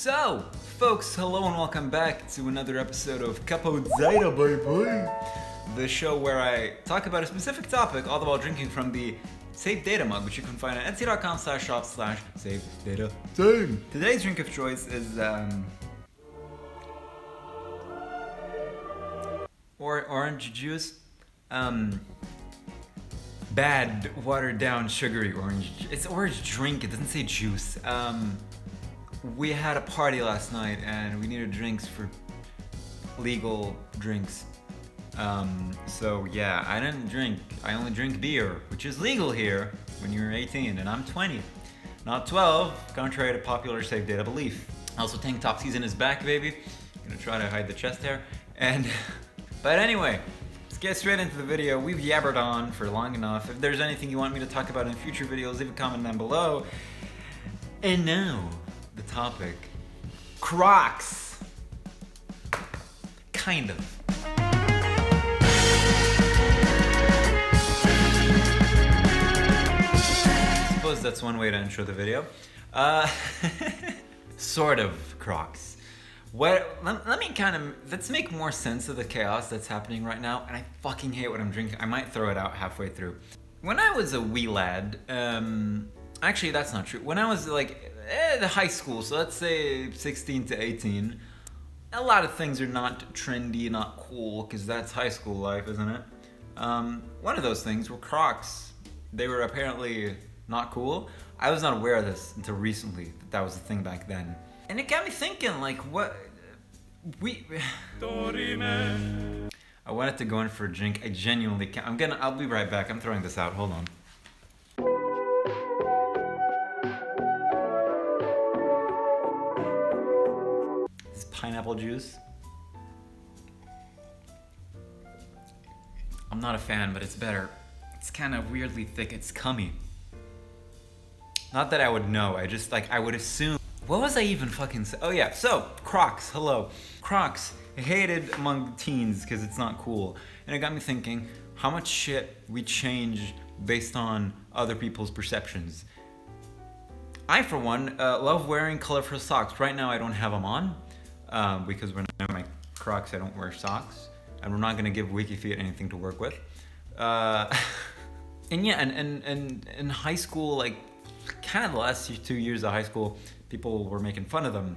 So, folks, hello and welcome back to another episode of Capozaira, baby. The show where I talk about a specific topic, all the while drinking from the Save Data mug, which you can find at etsy.com/shop/SaveData. Today's drink of choice is orange juice. Bad, watered down, sugary orange. It's orange drink, it doesn't say juice. We had a party last night and we needed drinks for legal drinks. So yeah, I didn't drink. I only drink beer, which is legal here when you're 18 and I'm 20. Not 12, contrary to popular Save Data belief. Also, tank top season is back, baby. Gonna try to hide the chest hair. But anyway, let's get straight into the video. We've yabbered on for long enough. If there's anything you want me to talk about in future videos, leave a comment down below. And now, the topic. Crocs. Kind of. I suppose that's one way to intro the video. Sort of Crocs. Let's make more sense of the chaos that's happening right now, and I fucking hate what I'm drinking. I might throw it out halfway through. When I was a wee lad, actually that's not true. When I was like the high school, so let's say 16 to 18, a lot of things are not trendy, not cool, because that's high school life, isn't it? One of those things were Crocs. They were apparently not cool. I was not aware of this until recently, that was a thing back then. And it got me thinking, like, what... I wanted to go in for a drink. I genuinely can't. I'll be right back. I'm throwing this out. Hold on. This is pineapple juice. I'm not a fan, but it's better. It's kind of weirdly thick. It's cummy. Not that I would know. I just, like, I would assume. What was I even fucking saying? Oh yeah, so, Crocs, hello. Crocs, hated among the teens because it's not cool. And it got me thinking, how much shit we change based on other people's perceptions. I, for one, love wearing colorful socks. Right now I don't have them on, because when I wear my Crocs I don't wear socks. And we're not gonna give Wiki Feet anything to work with. And yeah, and in high school, like, kind of the last 2 years of high school, people were making fun of them.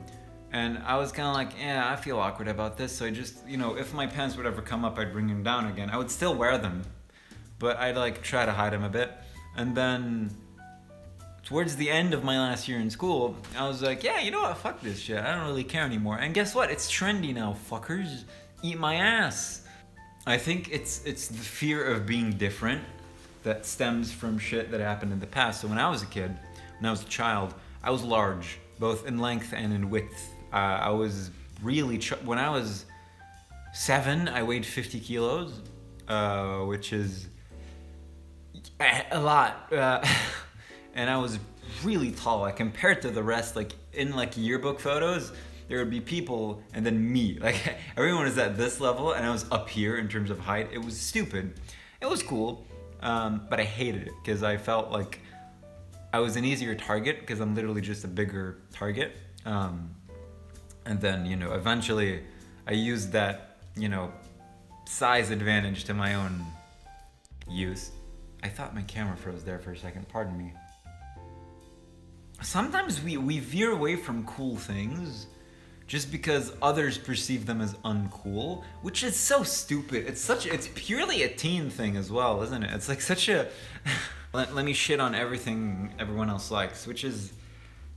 And I was kind of like, I feel awkward about this. So I just, if my pants would ever come up, I'd bring them down again. I would still wear them, but I'd like try to hide them a bit. And then towards the end of my last year in school, I was like, yeah, you know what? Fuck this shit. I don't really care anymore. And guess what? It's trendy now, fuckers. Eat my ass. I think it's the fear of being different that stems from shit that happened in the past. So when I was a kid, when I was a child, I was large, both in length and in width. I was really, when I was 7, I weighed 50 kilos, which is a lot. And I was really tall, like compared to the rest, like in like yearbook photos, there would be people and then me. Like everyone was at this level and I was up here in terms of height. It was stupid. It was cool, but I hated it because I felt like I was an easier target because I'm literally just a bigger target. And then, eventually I used that, size advantage to my own use. I thought my camera froze there for a second, pardon me. Sometimes we veer away from cool things just because others perceive them as uncool, which is so stupid. It's purely a teen thing as well, isn't it? It's like such a... Let me shit on everything everyone else likes, which is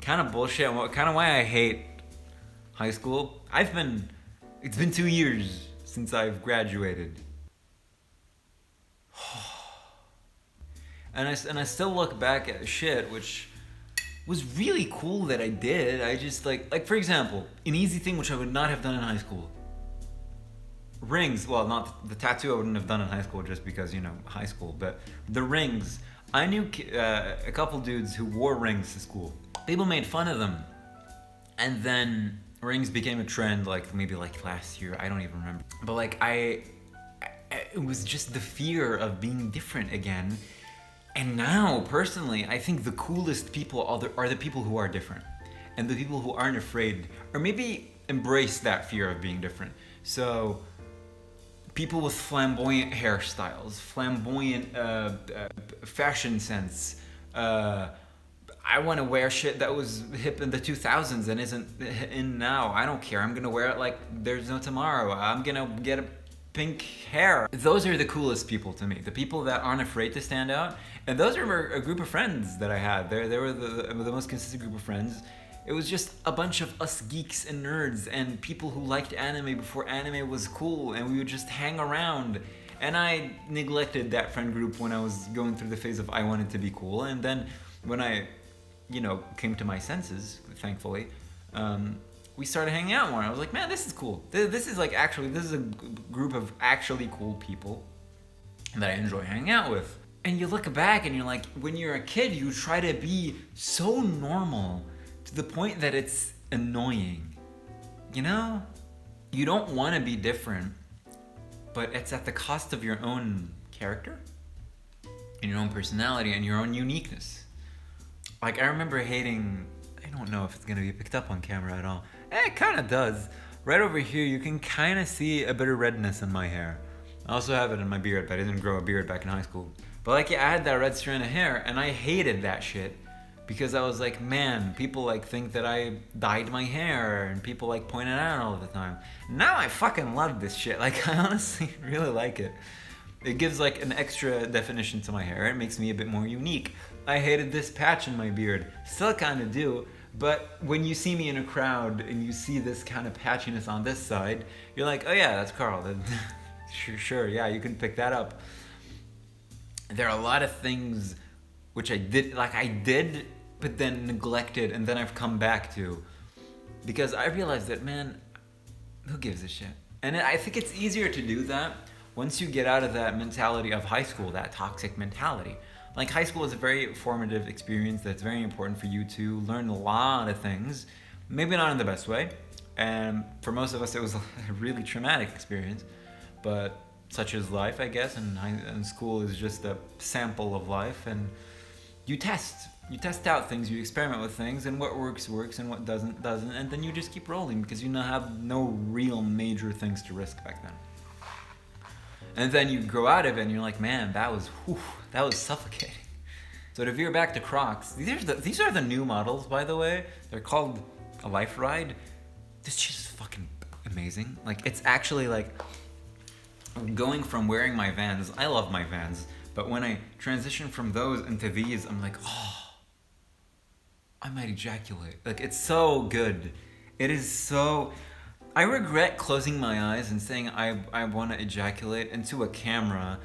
kind of bullshit, kind of why I hate high school. It's been 2 years since I've graduated. And I still look back at shit, which was really cool that I did. I just like for example, an easy thing which I would not have done in high school. Rings, well, not the tattoo I wouldn't have done in high school just because, high school, but the rings. I knew a couple dudes who wore rings to school. People made fun of them. And then rings became a trend, like maybe like last year, I don't even remember. But like it was just the fear of being different again. And now, personally, I think the coolest people are the people who are different. and the people who aren't afraid, or maybe embrace that fear of being different. So people with flamboyant hairstyles, flamboyant fashion sense. I want to wear shit that was hip in the 2000s and isn't in now. I don't care. I'm going to wear it like there's no tomorrow. I'm going to get a pink hair. Those are the coolest people to me. The people that aren't afraid to stand out. And those are a group of friends that I had. They were the most consistent group of friends. It was just a bunch of us geeks and nerds and people who liked anime before anime was cool, and we would just hang around. And I neglected that friend group when I was going through the phase of I wanted to be cool. And then when I came to my senses, thankfully, we started hanging out more. I was like, man, this is cool. This is a group of actually cool people that I enjoy hanging out with. And you look back and you're like, when you're a kid, you try to be so normal to the point that it's annoying. You know? You don't want to be different, but it's at the cost of your own character and your own personality and your own uniqueness. Like, I remember hating, I don't know if it's going to be picked up on camera at all. It kind of does. Right over here, you can kind of see a bit of redness in my hair. I also have it in my beard, but I didn't grow a beard back in high school. But I had that red strand of hair, and I hated that shit. Because I was like, man, people think that I dyed my hair, and people point it out all the time. Now I fucking love this shit. I honestly really like it. It gives an extra definition to my hair. It makes me a bit more unique. I hated this patch in my beard. Still kind of do. But when you see me in a crowd and you see this kind of patchiness on this side, you're like, oh yeah, that's Carl. Sure, yeah, you can pick that up. There are a lot of things which I did, but then neglected, and then I've come back to. Because I realized that, man, who gives a shit? And I think it's easier to do that once you get out of that mentality of high school, that toxic mentality. High school is a very formative experience that's very important for you to learn a lot of things, maybe not in the best way. And for most of us, it was a really traumatic experience, but such is life, I guess, and school is just a sample of life, and you test out things, you experiment with things, and what works and what doesn't, and then you just keep rolling because you have no real major things to risk back then. And then you grow out of it and you're like, man, that was suffocating. So to veer back to Crocs, these are the new models, by the way. They're called a Life Ride. This shit is fucking amazing. It's actually going from wearing my Vans. I love my Vans, but when I transition from those into these, I'm like, oh, I might ejaculate. It's so good. It is so... I regret closing my eyes and saying I want to ejaculate into a camera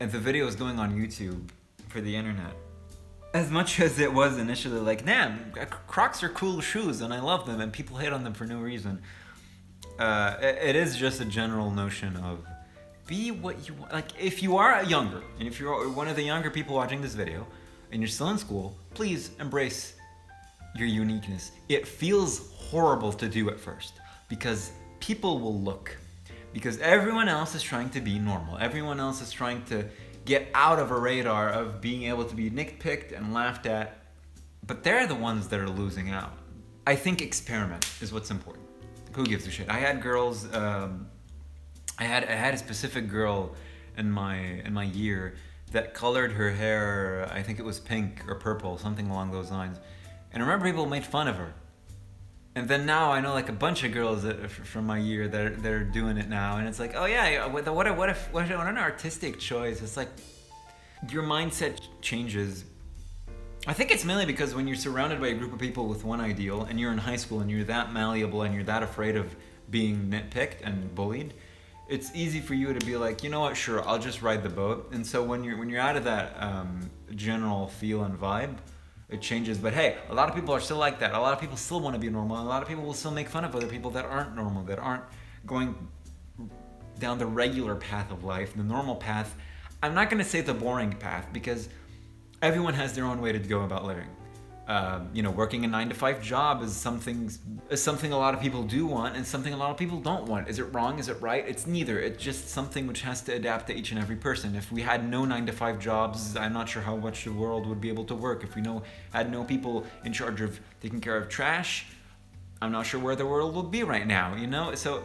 and the video is going on YouTube for the internet. As much as it was initially damn, Crocs are cool shoes and I love them and people hate on them for no reason. It is just a general notion of be what you want. If you are younger, and if you're one of the younger people watching this video and you're still in school, please embrace your uniqueness. It feels horrible to do at first. Because people will look. Because everyone else is trying to be normal. Everyone else is trying to get out of a radar of being able to be nitpicked and laughed at. But they're the ones that are losing out. I think experiment is what's important. Who gives a shit? I had girls. I had a specific girl in my year that colored her hair. I think it was pink or purple, something along those lines. And I remember people made fun of her. And then now I know a bunch of girls from my year that are doing it now, and it's oh yeah, what an artistic choice. It's your mindset changes. I think it's mainly because when you're surrounded by a group of people with one ideal, and you're in high school and you're that malleable and you're that afraid of being nitpicked and bullied, it's easy for you to be you know what, sure, I'll just ride the boat. And so when you're out of that general feel and vibe, it changes. But hey, a lot of people are still like that. A lot of people still want to be normal. And a lot of people will still make fun of other people that aren't normal, that aren't going down the regular path of life, the normal path. I'm not going to say the boring path because everyone has their own way to go about living. Working a 9-to-5 job is something a lot of people do want and something a lot of people don't want. Is it wrong? Is it right? It's neither. It's just something which has to adapt to each and every person. If we had no 9-to-5 jobs, I'm not sure how much the world would be able to work. If we had no people in charge of taking care of trash, I'm not sure where the world would be right now, So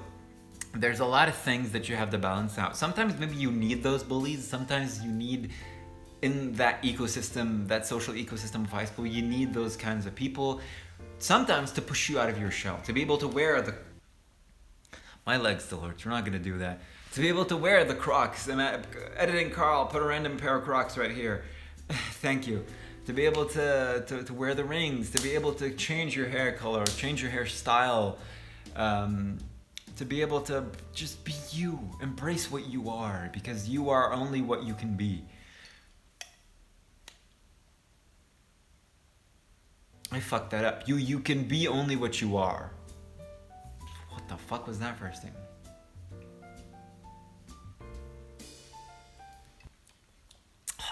there's a lot of things that you have to balance out. Sometimes maybe you need those bullies. Sometimes you need, in that ecosystem, that social ecosystem of high school, you need those kinds of people sometimes to push you out of your shell, to be able to wear my leg still hurts, we're not going to do that, to be able to wear the Crocs. And editing Carl put a random pair of Crocs right here. Thank you. To be able to wear the rings, to be able to change your hair color, change your hairstyle, to be able to just be you, embrace what you are, because you are only what you can be. I fucked that up. You can be only what you are. What the fuck was that first thing?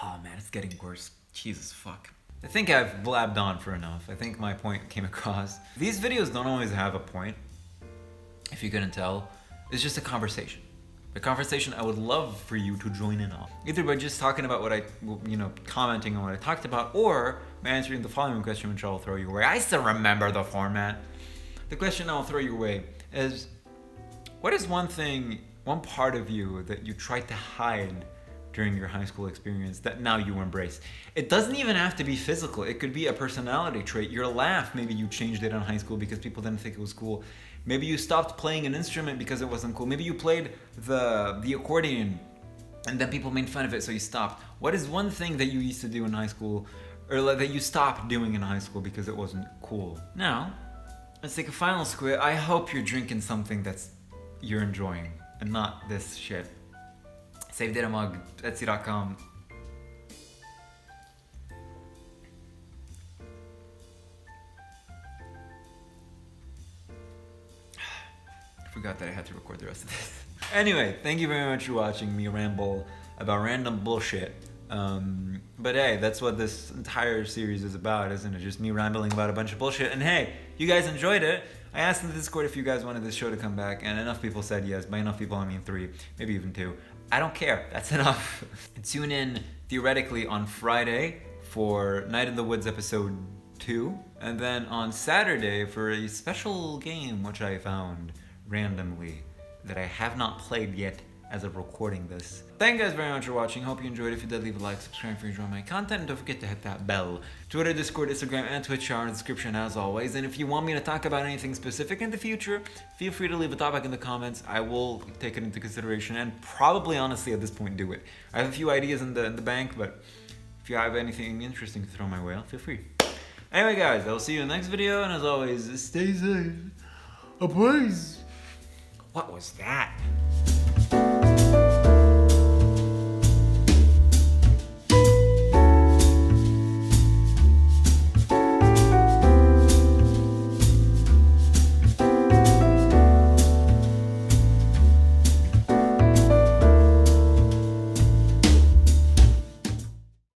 Oh man, it's getting worse. Jesus fuck. I think I've blabbed on for enough. I think my point came across. These videos don't always have a point, if you couldn't tell. It's just a conversation. A conversation I would love for you to join in on. Either by just talking about commenting on what I talked about, or by answering the following question, which I'll throw your way. I still remember the format. The question I'll throw your way is, what is one part of you that you tried to hide during your high school experience that now you embrace? It doesn't even have to be physical. It could be a personality trait. Your laugh, maybe you changed it in high school because people didn't think it was cool. Maybe you stopped playing an instrument because it wasn't cool. Maybe you played the accordion and then people made fun of it, so you stopped. What is one thing that you used to do in high school, or that you stopped doing in high school because it wasn't cool? Now, let's take a final squid. I hope you're drinking something you're enjoying and not this shit. Save data mug, Etsy.com. I forgot that I had to record the rest of this. Anyway, thank you very much for watching me ramble about random bullshit. But hey, that's what this entire series is about, isn't it? Just me rambling about a bunch of bullshit. And hey, you guys enjoyed it. I asked in the Discord if you guys wanted this show to come back, and enough people said yes. By enough people, I mean 3, maybe even 2. I don't care. That's enough. Tune in, theoretically, on Friday for Night in the Woods episode 2, and then on Saturday for a special game which I found randomly that I have not played yet as of recording this. Thank you guys very much for watching. Hope you enjoyed. If you did, leave a like, subscribe if you enjoy my content, and don't forget to hit that bell. Twitter, Discord, Instagram, and Twitch are in the description as always. And if you want me to talk about anything specific in the future, feel free to leave a topic in the comments. I will take it into consideration and probably, honestly, at this point, do it. I have a few ideas in the bank, but if you have anything interesting to throw my way, feel free. Anyway, guys, I will see you in the next video, and as always, stay safe. Please. What was that?